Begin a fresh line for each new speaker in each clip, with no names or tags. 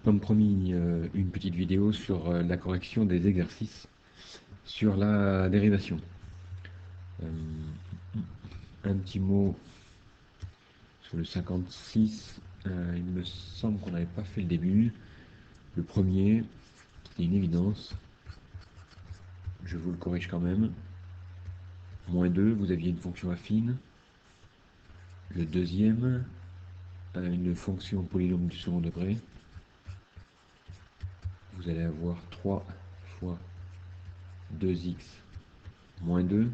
comme promis, une petite vidéo sur la correction des exercices sur la dérivation. Un petit mot sur le 56. Il me semble qu'on n'avait pas fait le début. Le premier, c'est une évidence. Je vous le corrige quand même. Moins 2, vous aviez une fonction affine. Le deuxième, une fonction polynôme du second degré. Vous allez avoir 3 fois 2x moins 2,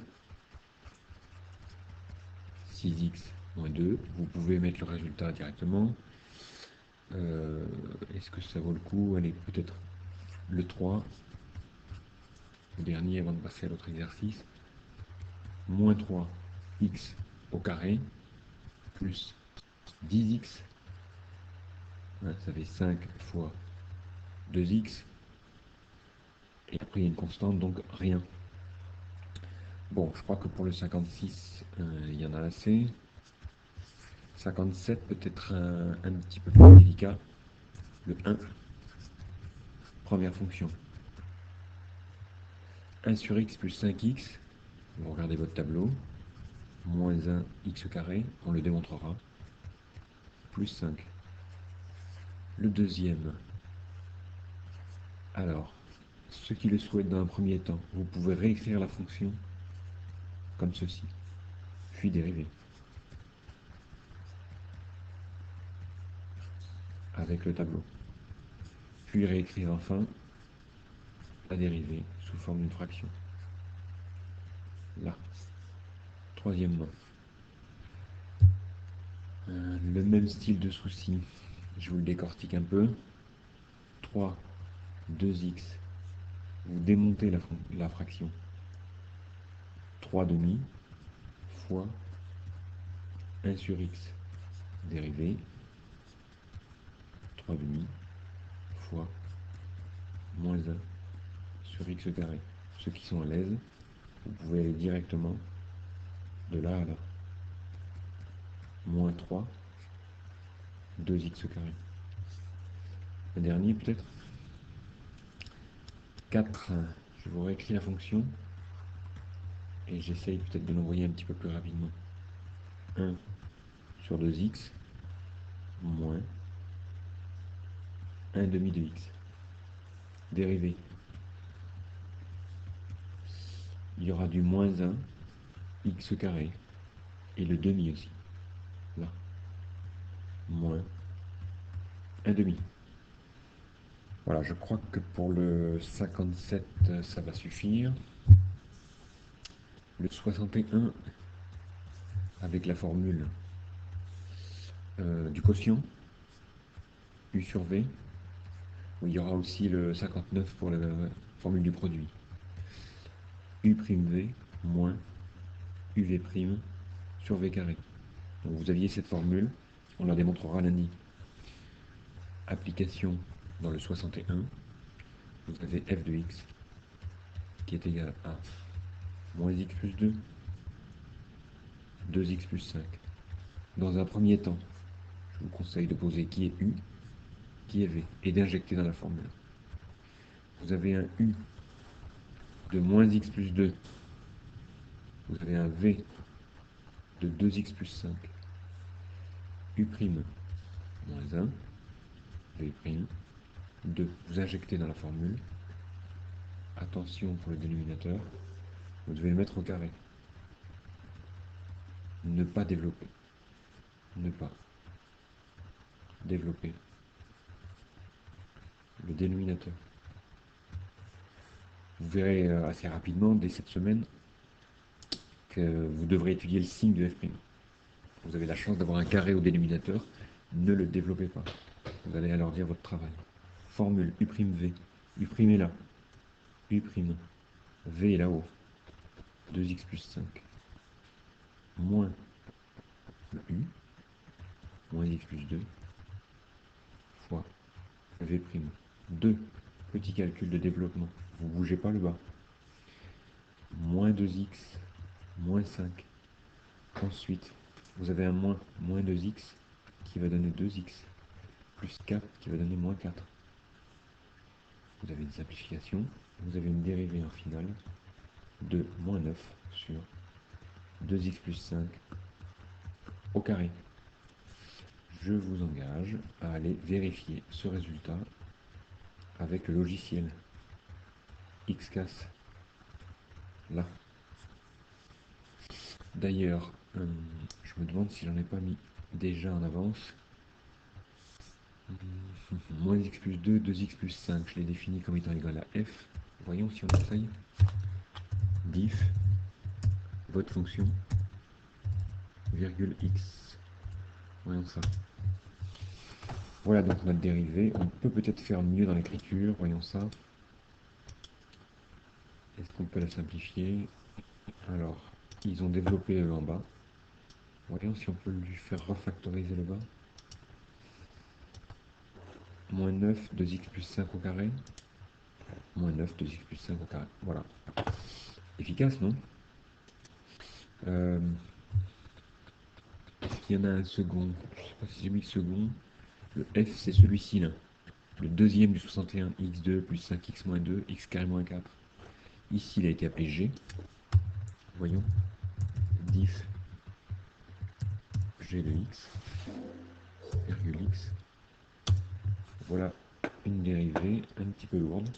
6x moins 2. Vous pouvez mettre le résultat directement. Est-ce que ça vaut le coup? Allez, peut-être le 3, le dernier avant de passer à l'autre exercice. Moins 3x au carré plus 10x. Ça fait 5 fois 2x. Et après, il y a une constante, donc rien. Bon, je crois que pour le 56, il y en a assez. 57, peut-être un petit peu plus délicat. Le 1, première fonction. 1 sur x plus 5x, vous regardez votre tableau, moins 1 x carré, on le démontrera, plus 5. Le deuxième, alors, ceux qui le souhaitent dans un premier temps, vous pouvez réécrire la fonction comme ceci, puis dériver, avec le tableau. Puis réécrire enfin la dérivée sous forme d'une fraction. Là. Troisièmement, le même style de souci, je vous le décortique un peu. 3, 2x, vous démontez la fraction. 3 demi fois 1 sur x dérivé, 3 demi fois moins 1 sur x carré. Ceux qui sont à l'aise, vous pouvez aller directement de là à là. Moins 3, 2x carré. Le dernier peut-être 4, je vous réécris la fonction et j'essaye peut-être de l'envoyer un petit peu plus rapidement. 1 sur 2x moins 1 demi de x. Dérivé. Il y aura du moins 1 x carré et le demi aussi. Là. Moins 1 demi. Voilà, je crois que pour le 57, ça va suffire. Le 61, avec la formule du quotient, U sur V, où il y aura aussi le 59 pour la formule du produit. U'V moins UV' sur V carré. Donc vous aviez cette formule, on la démontrera lundi. Application dans le 61, vous avez f de x qui est égal à moins x plus 2, 2x plus 5. Dans un premier temps, je vous conseille de poser qui est u, qui est v, et d'injecter dans la formule. Vous avez un u de moins x plus 2, vous avez un v de 2x plus 5, u' moins 1, v', 2. Vous injectez dans la formule. Attention pour le dénominateur, vous devez le mettre au carré. Ne pas développer. Ne pas développer le dénominateur. Vous verrez assez rapidement, dès cette semaine, que vous devrez étudier le signe de f'. Vous avez la chance d'avoir un carré au dénominateur, ne le développez pas. Vous allez alors dire votre travail. Formule u'v, u' est là, u', v est là-haut, 2x plus 5, moins le u, moins x plus 2, fois v'. 2, petit calcul de développement, vous ne bougez pas le bas. Moins 2x, moins 5. Ensuite, vous avez un moins 2x qui va donner 2x, plus 4 qui va donner moins 4. vous avez une simplification, vous avez une dérivée en finale de moins 9 sur 2x plus 5 au carré. Je vous engage à aller vérifier ce résultat avec le logiciel XCAS là. D'ailleurs, je me demande si j'en ai pas mis déjà en avance. Moins x plus 2, 2x plus 5, je l'ai défini comme étant égal à f. Voyons si on essaye. Diff, votre fonction, virgule x. Voyons ça. Voilà donc notre dérivée. On peut peut-être faire mieux dans l'écriture. Voyons ça. Est-ce qu'on peut la simplifier? Alors, ils ont développé le en bas. Voyons si on peut lui faire refactoriser le bas. Moins 9, 2x plus 5 au carré. Moins 9, 2x plus 5 au carré. Voilà. Efficace, non? Est-ce qu'il y en a un second? Je ne sais pas si j'ai mis le second. Le f, c'est celui-ci, là. Le deuxième du 61, x2 plus 5x moins 2, x carré moins 4. Ici, il a été appelé g. Voyons. Diff g de x, virgule x. Voilà une dérivée un petit peu lourde.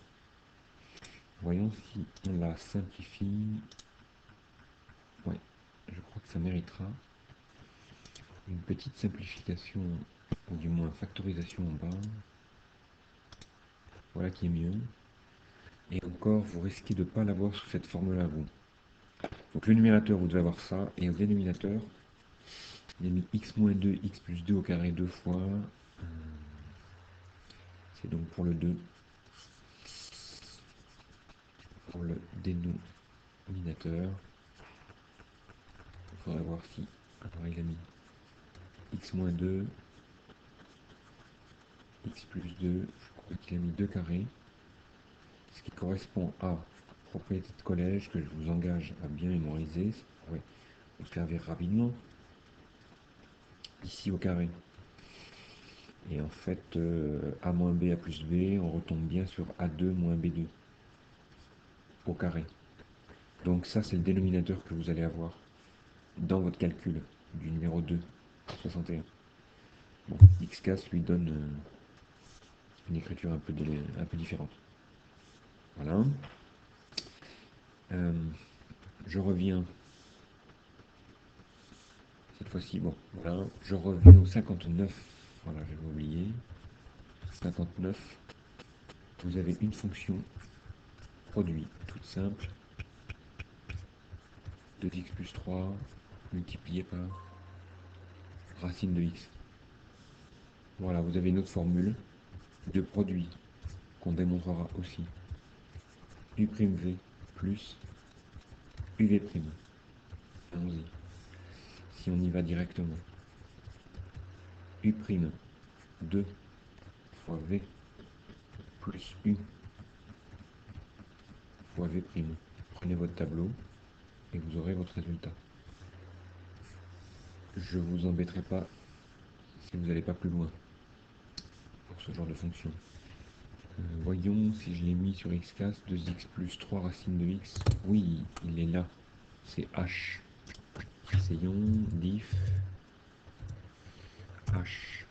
Voyons si on la simplifie. Ouais, je crois que ça méritera une petite simplification, ou du moins factorisation en bas. Voilà qui est mieux. Et encore, vous risquez de ne pas l'avoir sous cette forme-là, vous. Donc le numérateur, vous devez avoir ça, et au dénominateur, il a mis x moins 2, x plus 2 au carré deux fois. C'est donc pour le 2. Pour le dénominateur. Il faudra voir si... Alors il a mis x moins 2, x plus 2, je crois qu'il a mis 2 carrés. Ce qui correspond à propriété de collège que je vous engage à bien mémoriser. Vous pourrez vous servir rapidement. Ici au carré. Et en fait, a moins b, a plus b, on retombe bien sur a2 moins b2 au carré. Donc ça, c'est le dénominateur que vous allez avoir dans votre calcul du numéro 2, 61. Bon, XCAS lui donne une écriture un peu différente. Voilà. Je reviens, cette fois-ci, bon, voilà, je reviens au 59. Voilà, j'avais oublié. 59. Vous avez une fonction produit, toute simple. 2x plus 3 multiplié par racine de x. Voilà, vous avez une autre formule de produit qu'on démontrera aussi. U'(v) plus UV'. Allons-y. Si on y va directement. U', 2 fois V plus U fois V'. Prenez votre tableau et vous aurez votre résultat. Je vous embêterai pas si vous n'allez pas plus loin pour ce genre de fonction. Voyons si je l'ai mis sur XCAS, 2x plus 3 racine de x. Oui, il est là. C'est h. Essayons, diff h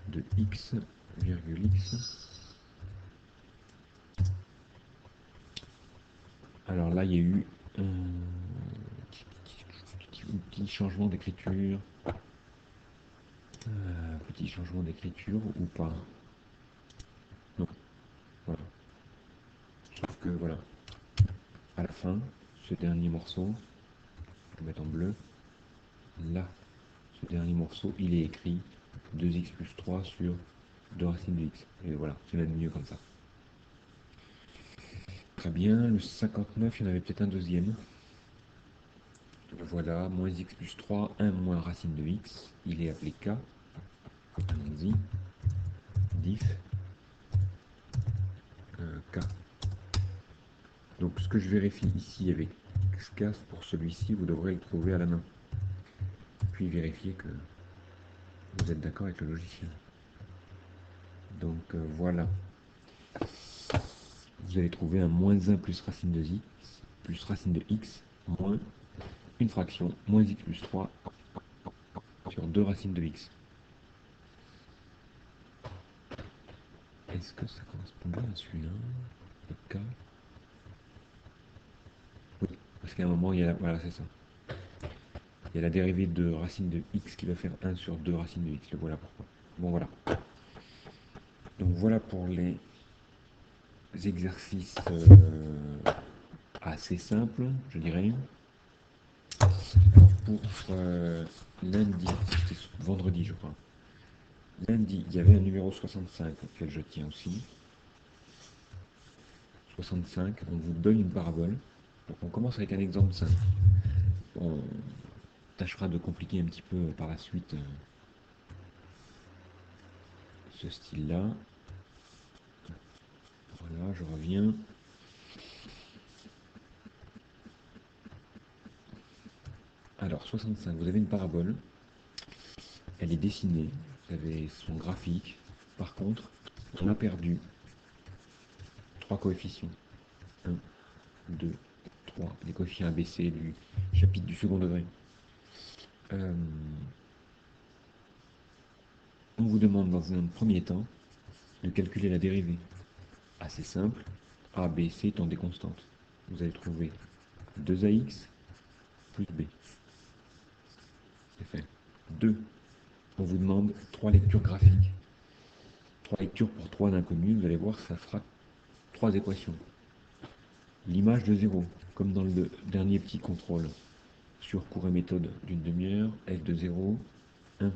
de x, virgule x. Alors là, il y a eu un petit changement d'écriture. Petit changement d'écriture ou pas? Non. Voilà. Sauf que voilà. À la fin, ce dernier morceau, je vais mettre en bleu. Là, ce dernier morceau, il est écrit 2x plus 3 sur 2 racines de x. Et voilà, c'est même mieux comme ça. Très bien, le 59, il y en avait peut-être un deuxième. Le voilà, moins x plus 3, 1 moins racine de x. Il est appelé k. Allons-y. Diff k. Donc ce que je vérifie ici avec XCAS, pour celui-ci, vous devrez le trouver à la main. Puis vérifier que vous êtes d'accord avec le logiciel. Donc voilà. vous allez trouver un moins 1 plus racine de x, plus racine de x, moins une fraction, moins x plus 3 sur 2 racines de x. Est-ce que ça correspond bien à celui-là? Le cas. Oui, parce qu'à un moment, il y a voilà, c'est ça. Il y a la dérivée de racine de x qui va faire 1 sur 2 racines de x. Le voilà pourquoi. Bon, voilà. Donc voilà pour les exercices assez simples, je dirais. Pour lundi, c'était vendredi, je crois. Lundi, il y avait un numéro 65 auquel je tiens aussi. 65, on vous donne une parabole. Donc on commence avec un exemple simple. On tâchera de compliquer un petit peu par la suite ce style-là. Voilà, je reviens. Alors, 65, vous avez une parabole. Elle est dessinée. Vous avez son graphique. Par contre, on a perdu 3 coefficients. 1, 2, 3. Les coefficients ABC du chapitre du second degré. On vous demande dans un premier temps de calculer la dérivée. Assez simple. A, B, C étant des constantes. Vous allez trouver 2AX plus B. C'est fait. 2. On vous demande 3 lectures graphiques. 3 lectures pour 3 d'inconnus. Vous allez voir, ça fera 3 équations. L'image de 0, comme dans le dernier petit contrôle sur cours et méthode d'une demi-heure, f de 0, 1.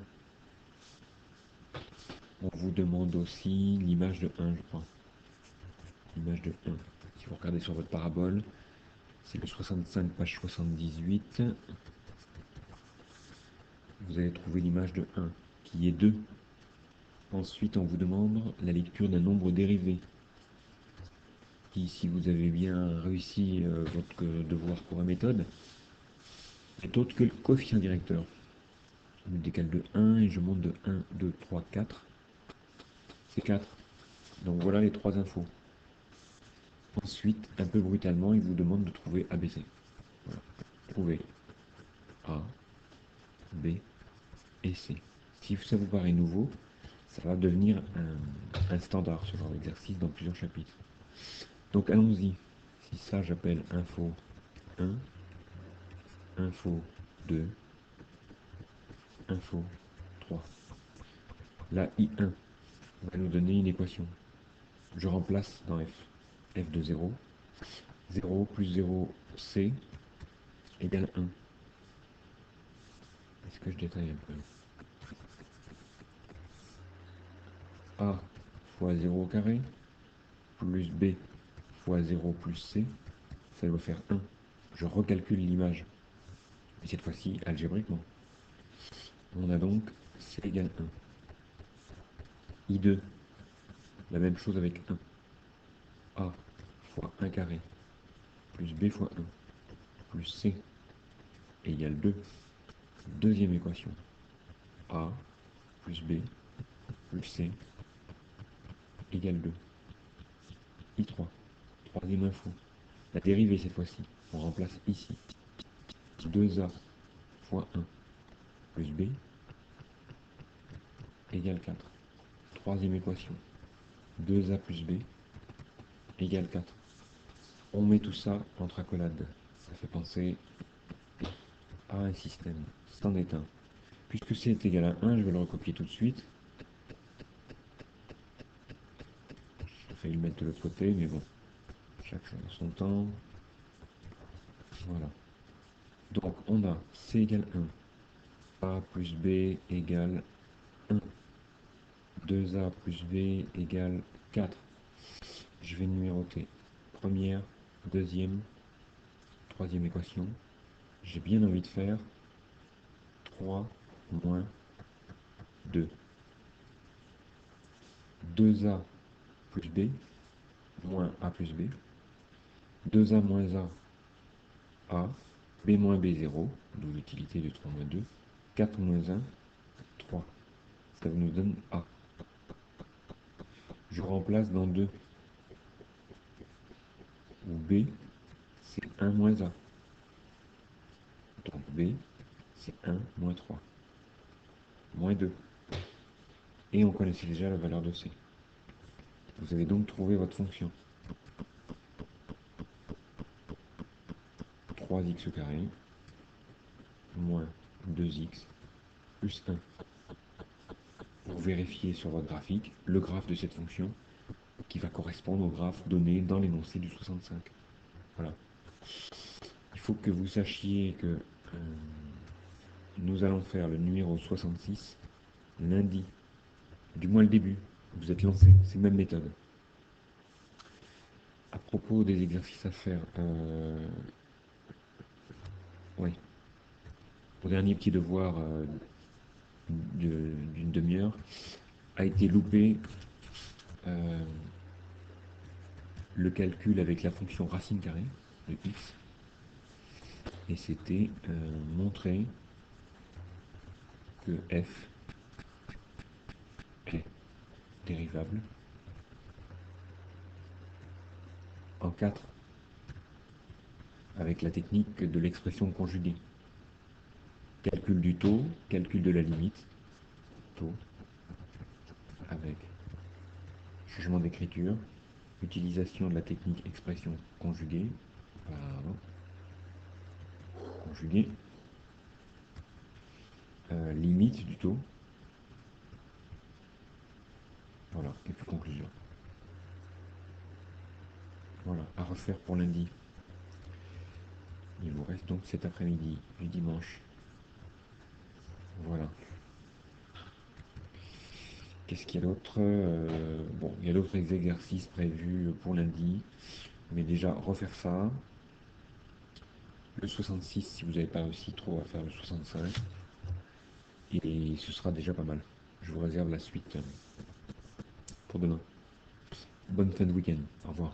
On vous demande aussi l'image de 1, je crois. L'image de 1. Si vous regardez sur votre parabole, c'est le 65, page 78. Vous allez trouver l'image de 1, qui est 2. Ensuite, on vous demande la lecture d'un nombre dérivé, qui, si vous avez bien réussi votre devoir cours et méthode, est autre que le coefficient directeur. Je décale de 1 et je monte de 1, 2, 3, 4. C'est 4. Donc voilà les 3 infos. Ensuite, un peu brutalement, il vous demande de trouver ABC. Voilà. Trouvez A, B et C. Si ça vous paraît nouveau, ça va devenir un standard, ce genre d'exercice, dans plusieurs chapitres. Donc allons-y. Si ça, j'appelle info 1, info 2, info 3. La I1 va nous donner une équation. Je remplace dans F. F de 0. 0 plus 0, C égale 1. Est-ce que je détaille un peu? A fois 0 au carré, plus B fois 0 plus C, ça doit faire 1. Je recalcule l'image, et cette fois-ci algébriquement. On a donc C égale 1. I2, la même chose avec 1. A fois 1 carré, plus B fois 1, plus C égale 2. Deuxième équation. A plus B plus C égale 2. I3. Troisième info. La dérivée cette fois-ci. On remplace ici. 2A fois 1 plus B égale 4. Troisième équation. 2A plus B égale 4. On met tout ça entre accolades. Ça fait penser à un système. C'en est un. Puisque C est égal à 1, je vais le recopier tout de suite. J'ai failli le mettre de l'autre côté, mais bon. Chaque chose en son temps. Voilà. Donc on a C égale 1. A plus B égale 1. 2A plus B égale 4. Je vais numéroter. Première, deuxième, troisième équation. J'ai bien envie de faire 3 moins 2. 2A plus B moins A plus B. 2A moins A, B moins B 0, d'où l'utilité de 3 moins 2. 4 moins 1, 3. Ça nous donne A. Je remplace dans 2. B, c'est 1 moins A. Donc B, c'est 1 moins 3, moins 2. Et on connaissait déjà la valeur de C. Vous avez donc trouvé votre fonction. 3x carré moins 2x plus 1. Pour vérifier sur votre graphique le graphe de cette fonction qui va correspondre au graphe donné dans l'énoncé du 65. Voilà. Il faut que vous sachiez que nous allons faire le numéro 66 lundi, du moins le début. Vous êtes lancé, c'est la même méthode. À propos des exercices à faire, oui, au dernier petit devoir d'une demi-heure, a été loupé le calcul avec la fonction racine carrée de x, et c'était montrer que f est dérivable en 4 avec la technique de l'expression conjuguée. Calcul du taux, calcul de la limite, taux, avec changement d'écriture, utilisation de la technique expression conjuguée, pardon, conjuguée, limite du taux, voilà, et puis conclusion. Voilà, à refaire pour lundi. Il vous reste donc cet après-midi, du dimanche. Voilà. Qu'est-ce qu'il y a d'autre? Bon, il y a d'autres exercices prévus pour lundi, mais déjà refaire ça. Le 66, si vous n'avez pas réussi trop à faire le 65, et ce sera déjà pas mal. Je vous réserve la suite pour demain. Bonne fin de week-end. Au revoir.